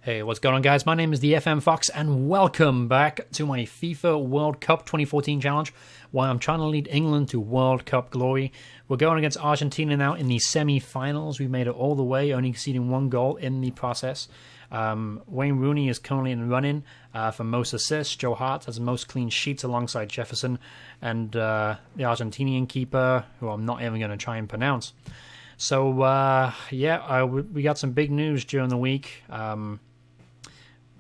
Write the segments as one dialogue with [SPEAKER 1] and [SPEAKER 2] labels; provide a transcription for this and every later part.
[SPEAKER 1] Hey, what's going on, guys? My name is the FM Fox, and welcome back to my FIFA World Cup 2014 challenge, where I'm trying to lead England to World Cup glory. We're going against Argentina now in the semi-finals. We've made it all the way, only conceding one goal in the process. Wayne Rooney is currently in the run-in for most assists. Joe Hart has most clean sheets alongside Jefferson, and the Argentinian keeper, who I'm not even going to try and pronounce. So, we got some big news during the week.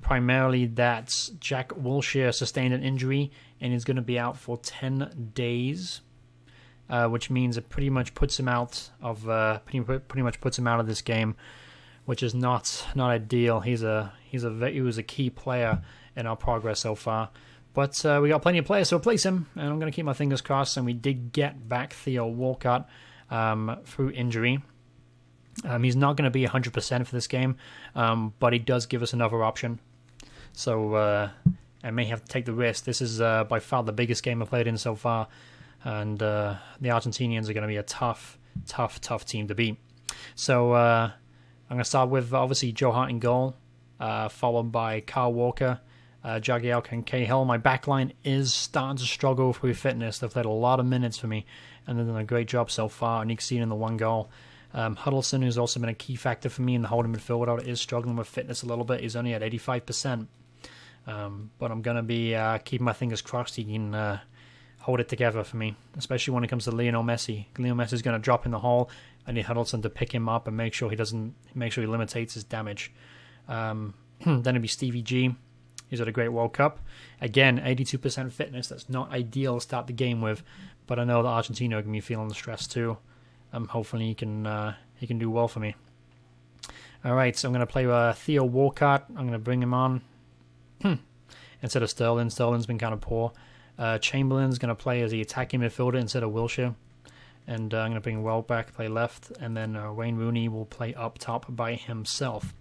[SPEAKER 1] Primarily that Jack Wilshere sustained an injury and is going to be out for 10 days, which means it pretty much puts him out of this game, which is not ideal. He was a key player in our progress so far, but we got plenty of players to replace him, and I'm going to keep my fingers crossed. And we did get back Theo Walcott through injury. He's not going to be 100% for this game, but he does give us another option. So I may have to take the risk. This is by far the biggest game I've played in so far, and the Argentinians are going to be a tough team to beat. So I'm going to start with, obviously, Joe Hart in goal, followed by Kyle Walker, Jagielka, and Cahill. My backline is starting to struggle through fitness. They've played a lot of minutes for me, and they've done a great job so far, and you can see it in the one goal. Huddleston, who's also been a key factor for me in the holding midfield, is struggling with fitness a little bit. He's only at 85%. But I'm going to be keeping my fingers crossed he can hold it together for me, especially when it comes to Lionel Messi. Lionel Messi is going to drop in the hole. I need Huddleston to pick him up and make sure he limits his damage. Then it'll be Stevie G. He's had a great World Cup. Again, 82% fitness. That's not ideal to start the game with, but I know that Argentina are going to be feeling the stress too. Hopefully he can do well for me. All right, so I'm going to play Theo Walcott. I'm going to bring him on instead of Sterling. Sterling's been kind of poor. Chamberlain's going to play as the attacking midfielder instead of Wilshere. And I'm going to bring Welbeck, play left, and then Wayne Rooney will play up top by himself.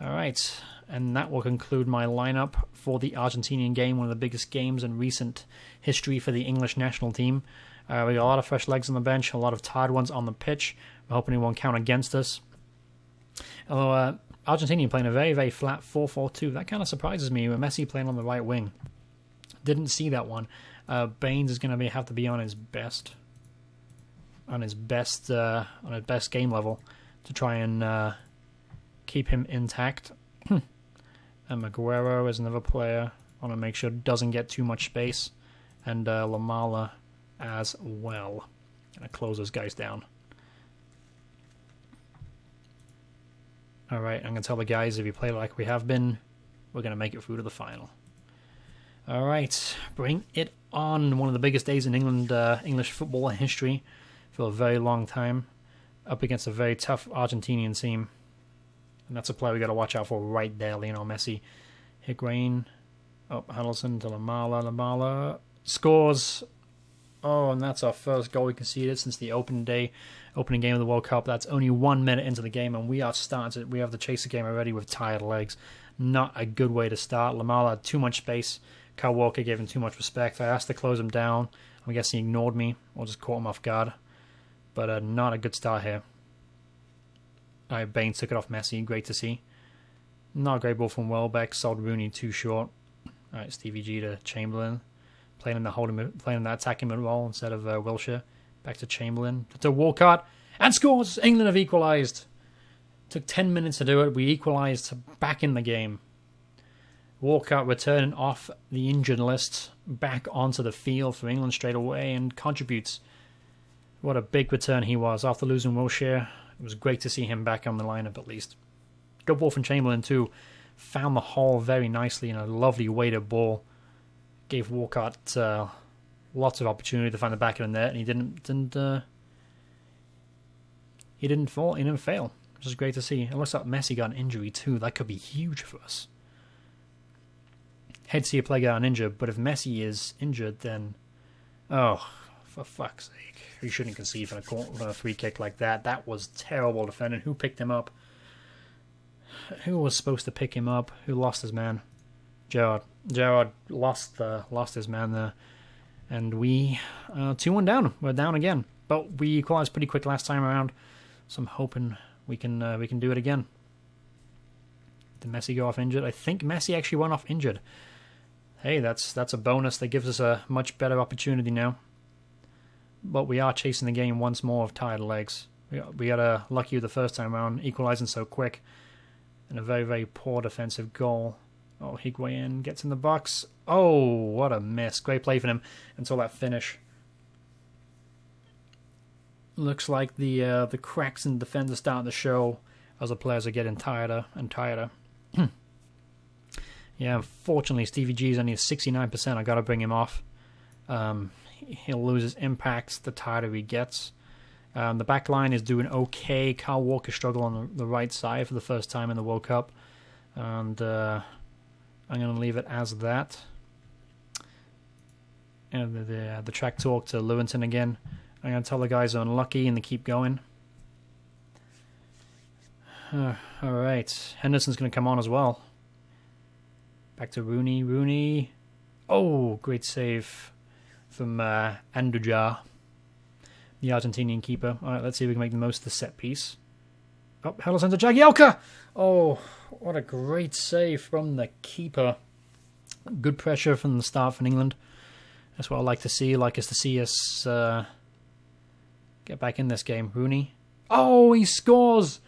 [SPEAKER 1] All right, and that will conclude my lineup for the Argentinian game, one of the biggest games in recent history for the English national team. We got a lot of fresh legs on the bench, a lot of tired ones on the pitch. I'm hoping it won't count against us. Although Argentina playing a very, very flat 4-4-2. That kind of surprises me with Messi playing on the right wing. Didn't see that one. Baines is going to have to be on his best game level to try and keep him intact. And Maguire is another player. I want to make sure it doesn't get too much space. And Lamala as well. Gonna close those guys down. Alright, I'm gonna tell the guys, if you play like we have been, we're gonna make it through to the final. Alright, bring it on. One of the biggest days in English football history for a very long time, up against a very tough Argentinian team. And that's a player we gotta watch out for right there, Lionel Messi. Higuain, Huddleston to Lamala scores. Oh, and that's our first goal we conceded since the opening game of the World Cup. That's only 1 minute into the game, and we have to chase the game already with tired legs. Not a good way to start. Lamala had too much space. Kyle Walker gave him too much respect. I asked to close him down. I guess he ignored me or just caught him off guard. But not a good start here. All right, Baines took it off Messi. Great to see. Not a great ball from Welbeck. Sold Rooney too short. All right, Stevie G to Chamberlain. Playing in that attacking mid role instead of Wilshere. Back to Chamberlain. To Walcott. And scores! England have equalised. Took 10 minutes to do it. We equalised back in the game. Walcott returning off the injured list back onto the field for England straight away and contributes. What a big return he was after losing Wilshere. It was great to see him back on the lineup at least. Good ball from Chamberlain too. Found the hole very nicely in a lovely weighted ball. Gave Walcott lots of opportunity to find the back of the net, and he didn't fail, which is great to see. It looks like Messi got an injury too. That could be huge for us. Hate to see a player get uninjured, but if Messi is injured, then for fuck's sake, he shouldn't concede from a free kick like that. That was terrible defending. Who picked him up? Who was supposed to pick him up? Who lost his man? Gerrard lost his man there, and we 2-1 down. We're down again, but we equalized pretty quick last time around, so I'm hoping we can do it again. Did Messi go off injured? I think Messi actually went off injured. Hey, that's a bonus that gives us a much better opportunity now. But we are chasing the game once more with tired legs. We got lucky the first time around, equalizing so quick. And a very, very poor defensive goal. Oh, Higuain gets in the box. Oh, what a miss. Great play for him until that finish. Looks like the cracks in the defense are starting to show as the players are getting tireder and tireder. Yeah, unfortunately, Stevie G is only at 69%. I got to bring him off. He'll lose his impact the tighter he gets. The back line is doing okay. Kyle Walker struggled on the right side for the first time in the World Cup. And I'm going to leave it as that. And the track talk to Lewington again. I'm going to tell the guys are unlucky and they keep going. Alright. Henderson's going to come on as well. Back to Rooney. Rooney. Oh, great save from Andujar, the Argentinian keeper. Alright, let's see if we can make the most of the set piece. Oh, Henderson to Jagielka! Oh, what a great save from the keeper. Good pressure from the start from England. That's what I like to see. I like us to see us get back in this game. Rooney. Oh, he scores!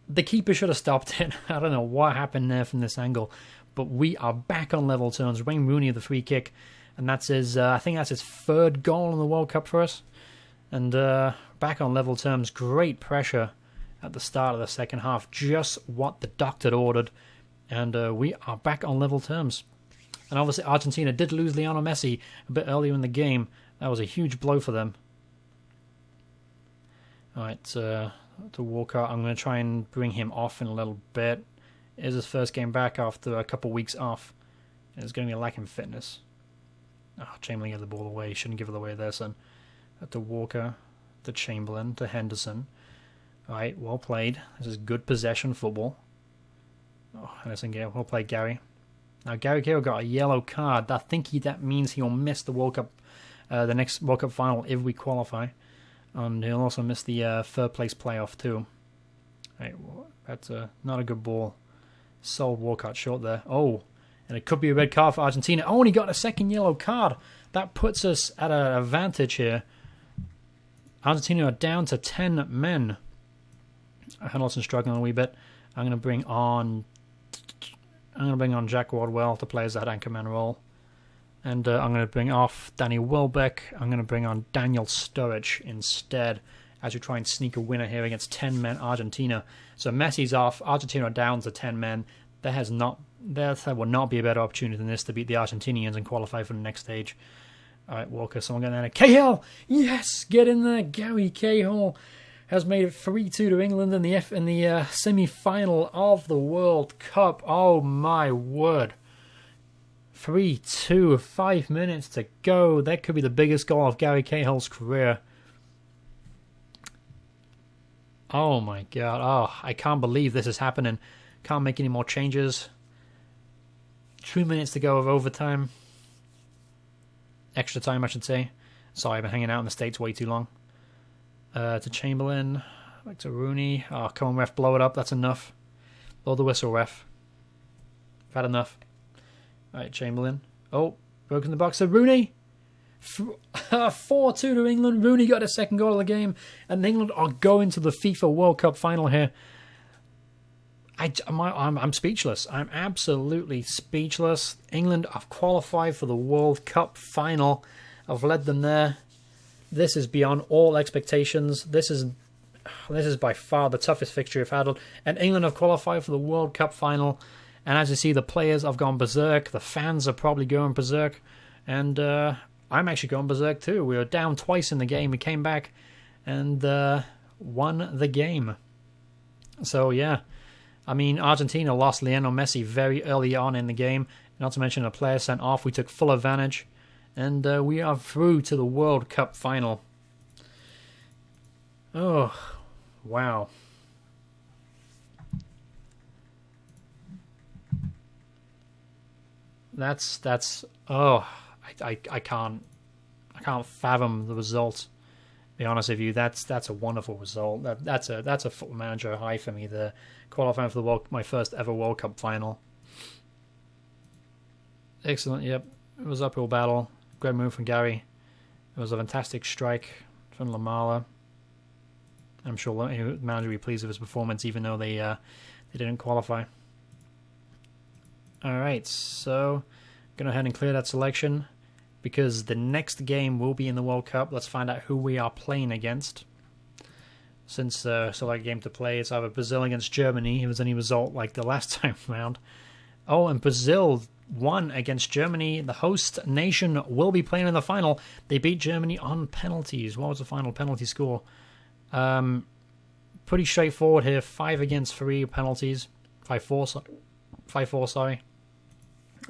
[SPEAKER 1] The keeper should have stopped it. I don't know what happened there from this angle. But we are back on level terms. Wayne Rooney the free kick. And that's his, I think that's his third goal in the World Cup for us. And back on level terms. Great pressure at the start of the second half. Just what the doctor ordered. And we are back on level terms. And obviously Argentina did lose Lionel Messi a bit earlier in the game. That was a huge blow for them. Alright, to Walker. I'm going to try and bring him off in a little bit. It is his first game back after a couple weeks off. And it's going to be a lack in fitness. Oh, Chamberlain gave the ball away. Shouldn't give it away there, son. To Walker, to Chamberlain, to Henderson. Alright, well played. This is good possession football. Oh, Henderson, well played, Gary. Now, Gary Cahill got a yellow card. I think that means he'll miss the World Cup, the next World Cup final if we qualify. And he'll also miss the third place playoff too. Right, well, that's not a good ball. Sold Walcott short there. Oh, and it could be a red card for Argentina. Oh, and he got a second yellow card. That puts us at an advantage here. Argentina are down to 10 men. Henderson's struggling a wee bit. I'm going to bring on Jack Wardwell to play as that anchorman role. And I'm going to bring off Danny Welbeck. I'm going to bring on Daniel Sturridge instead as we try and sneak a winner here against 10 men Argentina. So Messi's off. Argentina are down to 10 men. There will not be a better opportunity than this to beat the Argentinians and qualify for the next stage. Alright, Walker, someone getting there. Cahill! Yes! Get in there! Gary Cahill has made it 3-2 to England in the semi-final of the World Cup. Oh my word. 3-2, 5 minutes to go. That could be the biggest goal of Gary Cahill's career. Oh my god. Oh, I can't believe this is happening. Can't make any more changes. 2 minutes to go of overtime. Extra time, I should say. Sorry, I've been hanging out in the States way too long. To Chamberlain. Back to Rooney. Oh, come on, ref. Blow it up. That's enough. Blow the whistle, ref. I've had enough. Alright, Chamberlain. Oh, broken the box to Rooney. 4-2 to England. Rooney got a second goal of the game. And England are going to the FIFA World Cup final here. I'm speechless. I'm absolutely speechless. England have qualified for the World Cup final. I've led them there. This is beyond all expectations. This is by far the toughest fixture I've had. And England have qualified for the World Cup final. And as you see, the players have gone berserk. The fans are probably going berserk. And I'm actually going berserk too. We were down twice in the game. We came back and won the game. So, yeah. I mean, Argentina lost Lionel Messi very early on in the game. Not to mention a player sent off. We took full advantage. And we are through to the World Cup final. Oh, wow. That's I can't fathom the result. Be honest with you, that's a wonderful result. That's a Football Manager high for me. The qualifying for my first ever World Cup final. Excellent. Yep, it was uphill battle. Great move from Gary. It was a fantastic strike from Lamala. I'm sure the manager will be pleased with his performance, even though they didn't qualify. All right, so go ahead and clear that selection, because the next game will be in the World Cup. Let's find out who we are playing against. Since select game to play, it's either Brazil against Germany. If there's any result like the last time round. Oh, and Brazil won against Germany. The host nation will be playing in the final. They beat Germany on penalties. What was the final penalty score? Pretty straightforward here. 5-3 penalties. 5-4, sorry.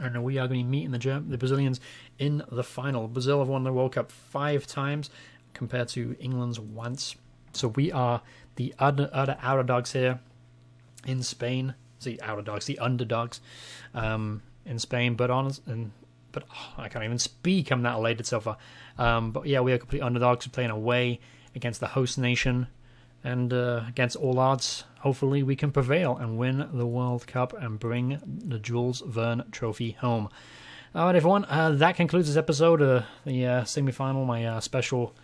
[SPEAKER 1] And we are going to be meeting the Brazilians in the final. Brazil have won the World Cup 5 times compared to England's once. So we are the outer dogs here in Spain. The underdogs in Spain. But I can't even speak. I'm that elated so far. But yeah, we are complete underdogs playing away against the host nation. And against all odds, hopefully we can prevail and win the World Cup and bring the Jules Verne Trophy home. All right, everyone, that concludes this episode of the semi-final, my special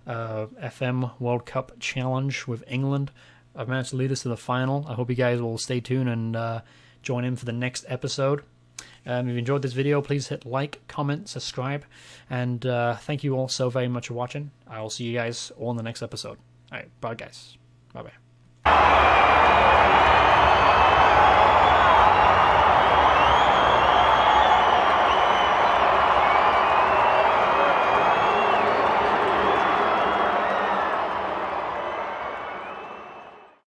[SPEAKER 1] FM World Cup challenge with England. I've managed to lead us to the final. I hope you guys will stay tuned and join in for the next episode. If you enjoyed this video, please hit like, comment, subscribe, and thank you all so very much for watching. I will see you guys all in the next episode. All right, bye, guys. Bye-bye.